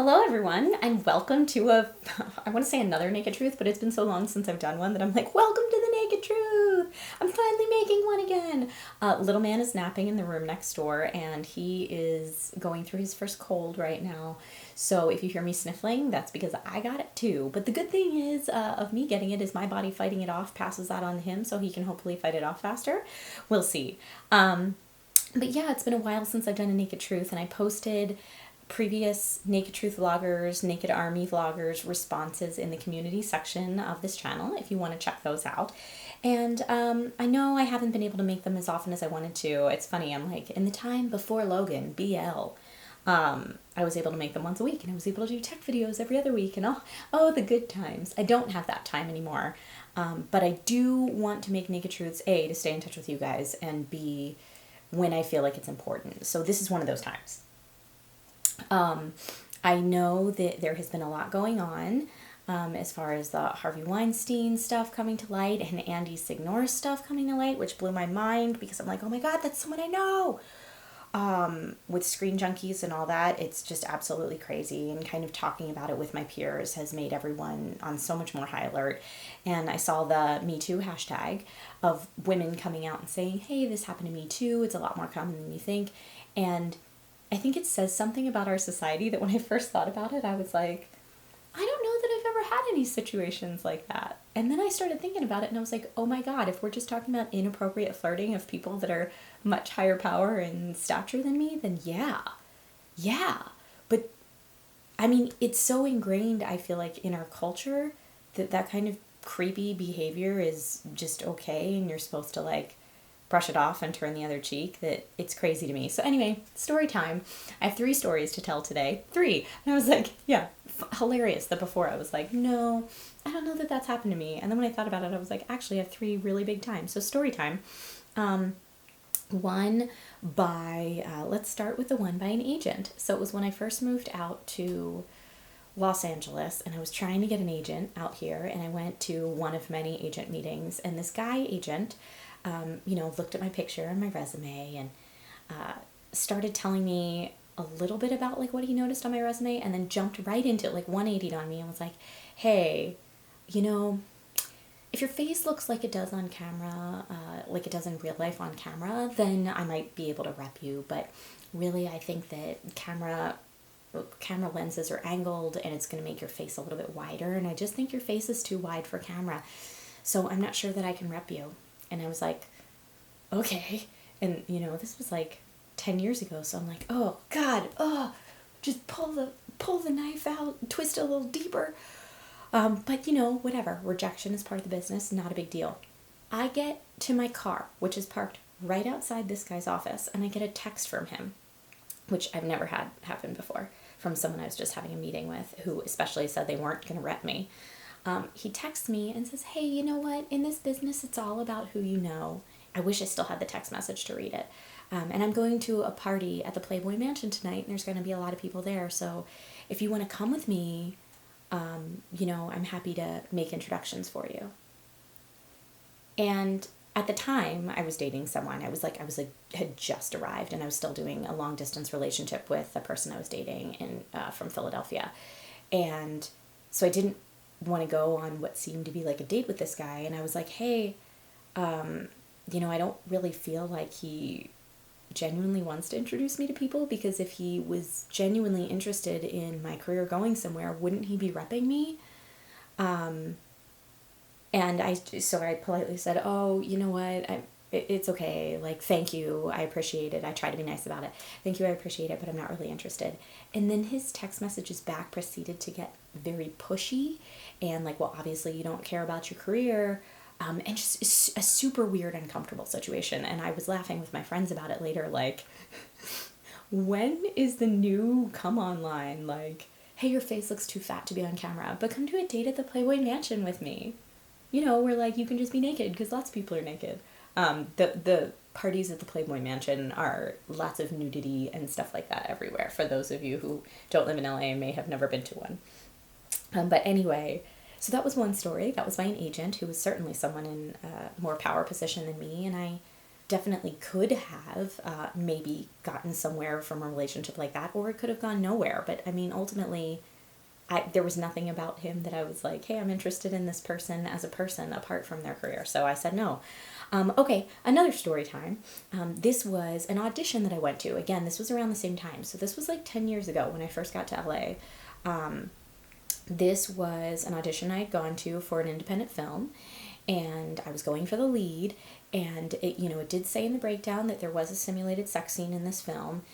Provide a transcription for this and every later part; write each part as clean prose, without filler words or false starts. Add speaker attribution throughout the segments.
Speaker 1: Hello, everyone, and welcome to I want to say another Naked Truth, but it's been so long since I've done one that I'm like, welcome to the Naked Truth! I'm finally making one again! Little man is napping in the room next door, and he is going through his first cold right now. So if you hear me sniffling, that's because I got it too. But the good thing is, of me getting it, is my body fighting it off, passes that on to him, so he can hopefully fight it off faster. We'll see. But yeah, it's been a while since I've done a Naked Truth, and I posted previous Naked Truth vloggers, Naked Army vloggers responses in the community section of this channel if you want to check those out. And I know I haven't been able to make them as often as I wanted to. It's funny, I'm like, in the time before Logan, BL, I was able to make them once a week, and I was able to do tech videos every other week, and oh, the good times. I don't have that time anymore. But I do want to make Naked Truths, A, to stay in touch with you guys, and B, when I feel like it's important. So this is one of those times. I know that there has been a lot going on as far as the Harvey Weinstein stuff coming to light and Andy Signor's stuff coming to light, which blew my mind because I'm like, oh my God, that's someone I know. With Screen Junkies and all that, it's just absolutely crazy, and kind of talking about it with my peers has made everyone on so much more high alert. And I saw the metoo hashtag of women coming out and saying, hey, this happened to me too. It's a lot more common than you think. And I think it says something about our society that when I first thought about it, I was like, I don't know that I've ever had any situations like that. And then I started thinking about it and I was like, oh my God, if we're just talking about inappropriate flirting of people that are much higher power and stature than me, then yeah. But I mean, it's so ingrained, I feel like, in our culture that that kind of creepy behavior is just okay and you're supposed to like brush it off and turn the other cheek, that it's crazy to me. So anyway, story time. I have 3 stories to tell today. 3. And I was like, yeah, hilarious that before I was like, no, I don't know that that's happened to me. And then when I thought about it, I was like, actually I have 3 really big times. So story time. One by, let's start with the one by an agent. So it was when I first moved out to Los Angeles, and I was trying to get an agent out here, and I went to one of many agent meetings, and this guy agent, looked at my picture and my resume and started telling me a little bit about like what he noticed on my resume, and then jumped right into it, like 180'd on me and was like, hey, if your face looks like it does on camera, like it does in real life on camera, then I might be able to rep you. But really, I think that camera lenses are angled and it's going to make your face a little bit wider. And I just think your face is too wide for camera. So I'm not sure that I can rep you. And I was like, okay. And, this was like 10 years ago. So I'm like, oh, God, just pull the knife out, twist it a little deeper. But, whatever. Rejection is part of the business. Not a big deal. I get to my car, which is parked right outside this guy's office, and I get a text from him, which I've never had happen before, from someone I was just having a meeting with, who especially said they weren't going to rep me. He texts me and says, hey, you know what? In this business, it's all about who you know. I wish I still had the text message to read it. And I'm going to a party at the Playboy Mansion tonight, and there's going to be a lot of people there. So if you want to come with me, I'm happy to make introductions for you. And at the time, I was dating someone. I had just arrived, and I was still doing a long distance relationship with the person I was dating from Philadelphia. And so I didn't want to go on what seemed to be like a date with this guy. And I was like, hey, I don't really feel like he genuinely wants to introduce me to people, because if he was genuinely interested in my career going somewhere, wouldn't he be repping me? And I politely said, oh, you know what, it's okay, like, thank you, I appreciate it. I try to be nice about it. Thank you, I appreciate it, but I'm not really interested. And then his text messages back proceeded to get very pushy and like, well, obviously you don't care about your career, and just a super weird, uncomfortable situation. And I was laughing with my friends about it later, like, when is the new come on line? Like, hey, your face looks too fat to be on camera, but come to a date at the Playboy Mansion with me. Where like you can just be naked, because lots of people are naked. The parties at the Playboy Mansion are lots of nudity and stuff like that everywhere, for those of you who don't live in LA and may have never been to one. But anyway, so that was one story. That was by an agent who was certainly someone in a more power position than me, and I definitely could have maybe gotten somewhere from a relationship like that, or it could have gone nowhere. But I mean, ultimately, there was nothing about him that I was like, hey, I'm interested in this person as a person apart from their career. So I said no. Okay, another story time. This was an audition that I went to. Again, this was around the same time. So this was like 10 years ago when I first got to LA. This was an audition I had gone to for an independent film, and I was going for the lead, and it did say in the breakdown that there was a simulated sex scene in this film,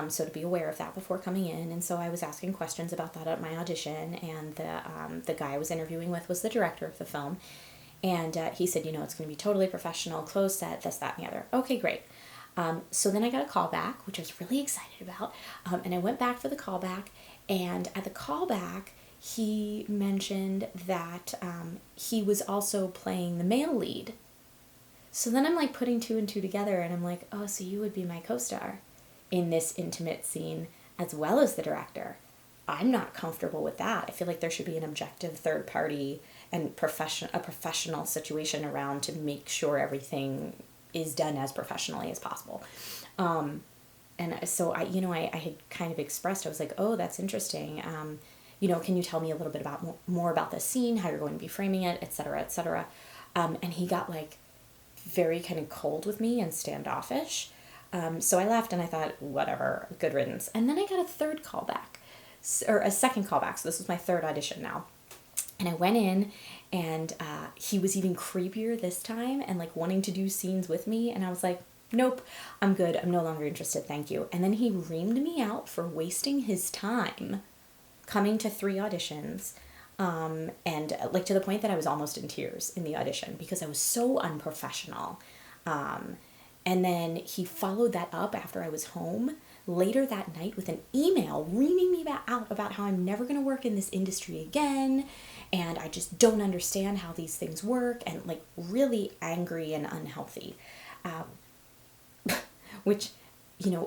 Speaker 1: so to be aware of that before coming in. And so I was asking questions about that at my audition, and the guy I was interviewing with was the director of the film, and he said, it's going to be totally professional, closed set, this, that, and the other. Okay, great. So then I got a call back, which I was really excited about, and I went back for the call back, and at the callback, he mentioned that he was also playing the male lead. So then I'm like putting two and two together, and I'm like, oh, so you would be my co-star in this intimate scene as well as the director. I'm not comfortable with that. I feel like there should be an objective third party and a professional situation around to make sure everything is done as professionally as possible. And so I had kind of expressed, I was like, oh, that's interesting. Can you tell me a little bit more about the scene, how you're going to be framing it, et cetera, et cetera. And he got like very kind of cold with me and standoffish. So I left and I thought, whatever, good riddance. And then I got a third callback, or a second callback. So this was my third audition now. And I went in, and he was even creepier this time and like wanting to do scenes with me. And I was like, nope, I'm good. I'm no longer interested. Thank you. And then he reamed me out for wasting his time coming to 3 auditions, and like to the point that I was almost in tears in the audition because I was so unprofessional. And then he followed that up after I was home later that night with an email reaming me out about how I'm never going to work in this industry again, and I just don't understand how these things work, and like really angry and unhealthy. Which,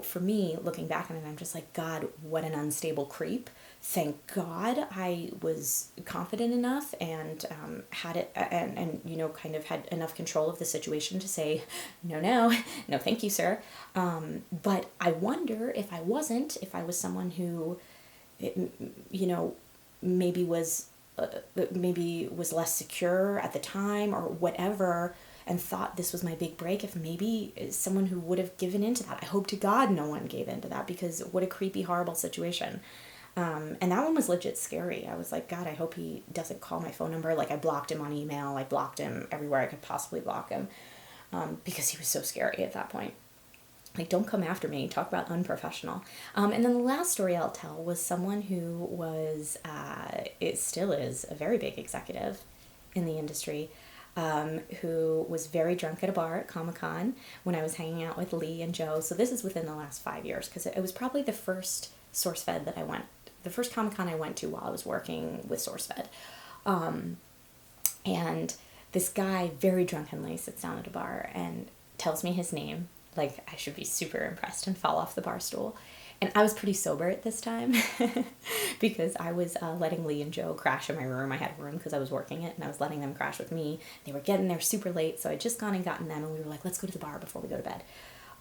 Speaker 1: for me, looking back on it, I'm just like, God, what an unstable creep. Thank God I was confident enough and had it, and kind of had enough control of the situation to say, no, thank you, sir. But I wonder if I was someone who, maybe was less secure at the time or whatever, and thought this was my big break, if maybe someone who would have given into that. I hope to God no one gave into that, because what a creepy, horrible situation. And that one was legit scary. I was like, God, I hope he doesn't call my phone number. Like, I blocked him on email. I blocked him everywhere I could possibly block him, because he was so scary at that point. Like, don't come after me. Talk about unprofessional. And then the last story I'll tell was someone who was, it still is, a very big executive in the industry, who was very drunk at a bar at Comic-Con when I was hanging out with Lee and Joe. So this is within the last 5 years, because it was probably the first SourceFed that I went, the first Comic-Con I went to while I was working with SourceFed. And this guy very drunkenly sits down at a bar and tells me his name, like I should be super impressed and fall off the bar stool. And I was pretty sober at this time because I was letting Lee and Joe crash in my room. I had a room because I was working it, and I was letting them crash with me. They were getting there super late, so I'd just gone and gotten them, and we were like, let's go to the bar before we go to bed.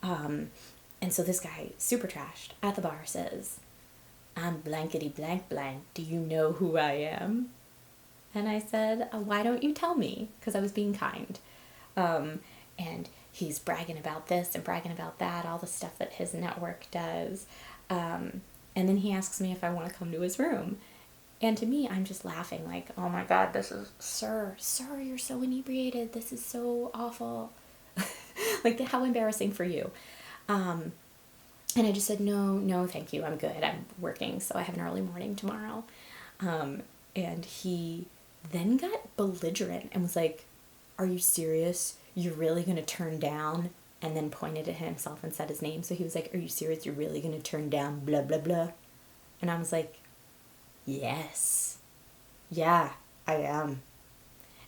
Speaker 1: And so this guy, super trashed, at the bar says, I'm blankety blank blank. Do you know who I am? And I said, why don't you tell me? Because I was being kind. And he's bragging about this and bragging about that, all the stuff that his network does. And then he asks me if I want to come to his room. And to me, I'm just laughing like, oh my God, this is, sir, you're so inebriated. This is so awful. Like, how embarrassing for you. And I just said, no, thank you. I'm good. I'm working, so I have an early morning tomorrow. And he then got belligerent and was like, are you serious? You're really going to turn down? And then pointed at himself and said his name. So he was like, are you serious? You're really going to turn down blah, blah, blah? And I was like, yes. Yeah, I am.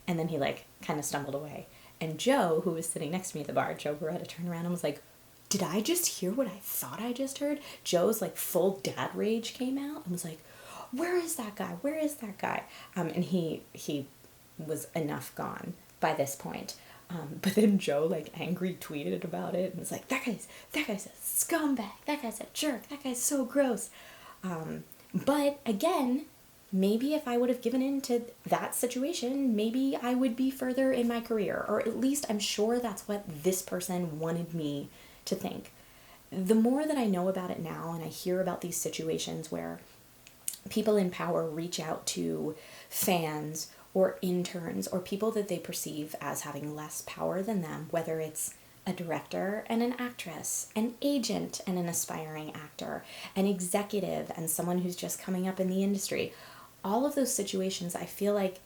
Speaker 1: And then he like kind of stumbled away. And Joe, who was sitting next to me at the bar, Joe Beretta, turned around and was like, did I just hear what I thought I just heard? Joe's like full dad rage came out and was like, where is that guy? Where is that guy? And he was enough gone by this point. But then Joe like angry tweeted about it and was like, that guy's a scumbag, that guy's a jerk, that guy's so gross. But again, maybe if I would have given in to that situation, maybe I would be further in my career, or at least I'm sure that's what this person wanted me to think. The more that I know about it now and I hear about these situations where people in power reach out to fans or interns or people that they perceive as having less power than them, whether it's a director and an actress, an agent and an aspiring actor, an executive and someone who's just coming up in the industry. All of those situations, I feel like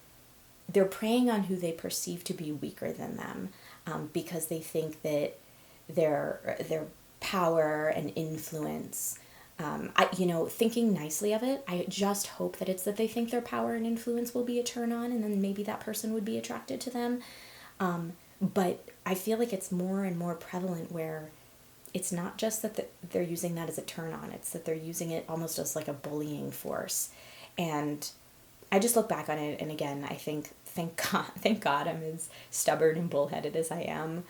Speaker 1: they're preying on who they perceive to be weaker than them, because they think that their power and influence, thinking nicely of it, I just hope that it's that they think their power and influence will be a turn on, and then maybe that person would be attracted to them. But I feel like it's more and more prevalent where it's not just that they're using that as a turn on, it's that they're using it almost as like a bullying force. And I just look back on it, and again, I think, thank God I'm as stubborn and bullheaded as I am,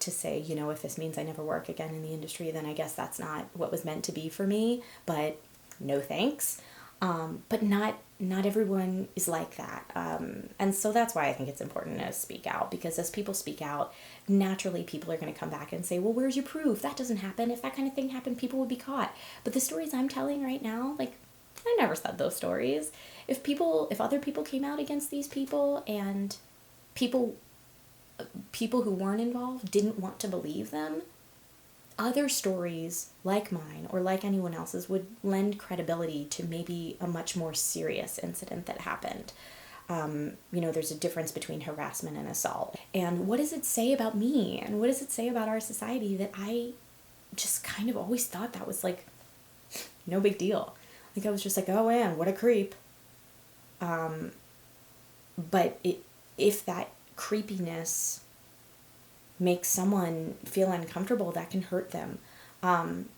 Speaker 1: to say, if this means I never work again in the industry, then I guess that's not what was meant to be for me, but no thanks. But not everyone is like that. And so that's why I think it's important to speak out, because as people speak out, naturally people are going to come back and say, well, where's your proof? That doesn't happen. If that kind of thing happened, people would be caught. But the stories I'm telling right now, like, I never said those stories. If other people came out against these people and people who weren't involved didn't want to believe them, other stories like mine or like anyone else's would lend credibility to maybe a much more serious incident that happened. There's a difference between harassment and assault. And what does it say about me? And what does it say about our society that I just kind of always thought that was like no big deal? Like I was just like, oh man, what a creep. But if that creepiness makes someone feel uncomfortable, that can hurt them. And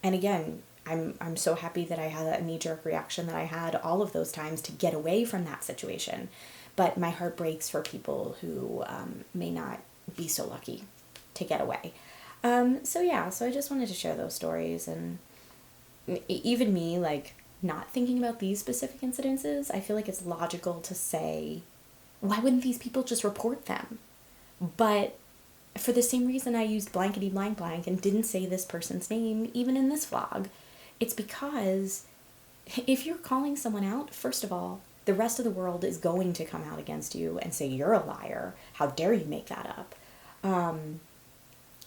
Speaker 1: again, I'm so happy that I had that knee-jerk reaction that I had all of those times to get away from that situation. But my heart breaks for people who may not be so lucky to get away. So I just wanted to share those stories. And even me, like, not thinking about these specific incidences, I feel like it's logical to say, why wouldn't these people just report them? But for the same reason I used blankety blank blank and didn't say this person's name, even in this vlog, it's because if you're calling someone out, first of all, the rest of the world is going to come out against you and say you're a liar. How dare you make that up?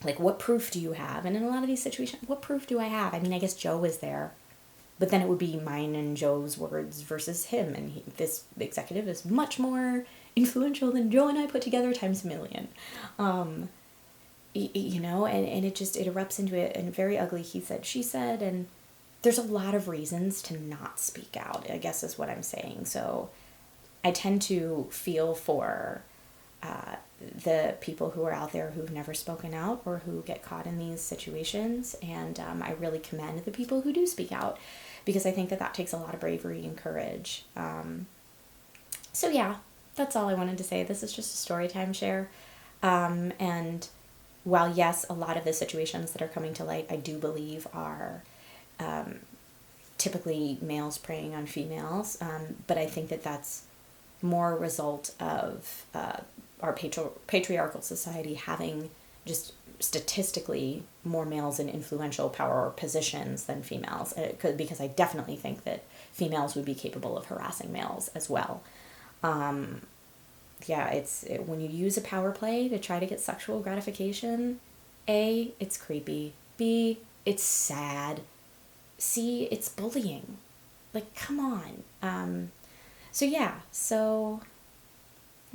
Speaker 1: Like, what proof do you have? And in a lot of these situations, what proof do I have? I mean, I guess Joe was there, but then it would be mine and Joe's words versus him. And this executive is much more influential than Joe and I put together times a million. And it erupts into a very ugly he said, she said, and there's a lot of reasons to not speak out, I guess is what I'm saying. So I tend to feel for the people who are out there who've never spoken out or who get caught in these situations. And I really commend the people who do speak out, because I think that takes a lot of bravery and courage. So yeah, that's all I wanted to say. This is just a story time share. And while yes, a lot of the situations that are coming to light, I do believe are typically males preying on females. But I think that's more a result of our patriarchal society having just statistically more males in influential power when than females, because I definitely think that females would be capable of harassing males as well. When you use a power play to try to get sexual gratification, A, it's creepy. B, it's sad. C, it's bullying. Like, come on. So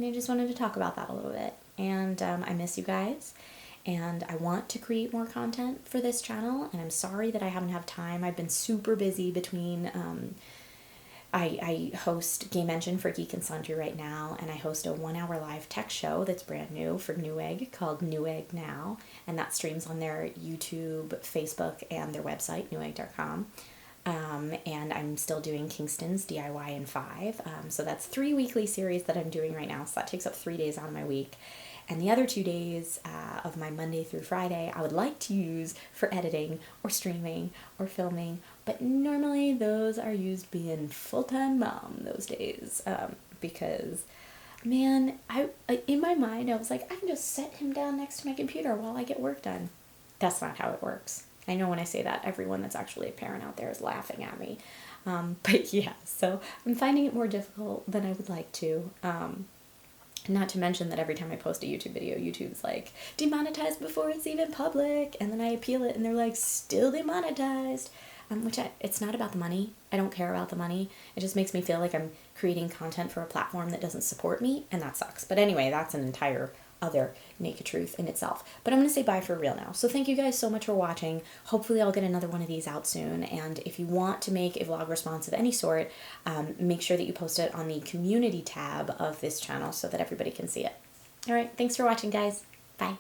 Speaker 1: I just wanted to talk about that a little bit. And I miss you guys. And I want to create more content for this channel. And I'm sorry that I haven't had time. I've been super busy between... I host Game Engine for Geek and Sundry right now, and I host a 1-hour live tech show that's brand new for Newegg called Newegg Now, and that streams on their YouTube, Facebook, and their website, newegg.com. And I'm still doing Kingston's DIY in 5. So that's 3 weekly series that I'm doing right now, so that takes up 3 days out of my week. And the other 2 days of my Monday through Friday, I would like to use for editing or streaming or filming. But normally those are used being full-time mom those days. Because, man, in my mind, I was like, I can just set him down next to my computer while I get work done. That's not how it works. I know when I say that, everyone that's actually a parent out there is laughing at me. But yeah, so I'm finding it more difficult than I would like to. Not to mention that every time I post a YouTube video, YouTube's like, demonetized before it's even public. And then I appeal it and they're like, still demonetized. It's not about the money. I don't care about the money. It just makes me feel like I'm creating content for a platform that doesn't support me, and that sucks. But anyway, that's an entire other naked truth in itself. But I'm going to say bye for real now. So thank you guys so much for watching. Hopefully I'll get another one of these out soon. And if you want to make a vlog response of any sort, make sure that you post it on the community tab of this channel so that everybody can see it. All right. Thanks for watching, guys. Bye.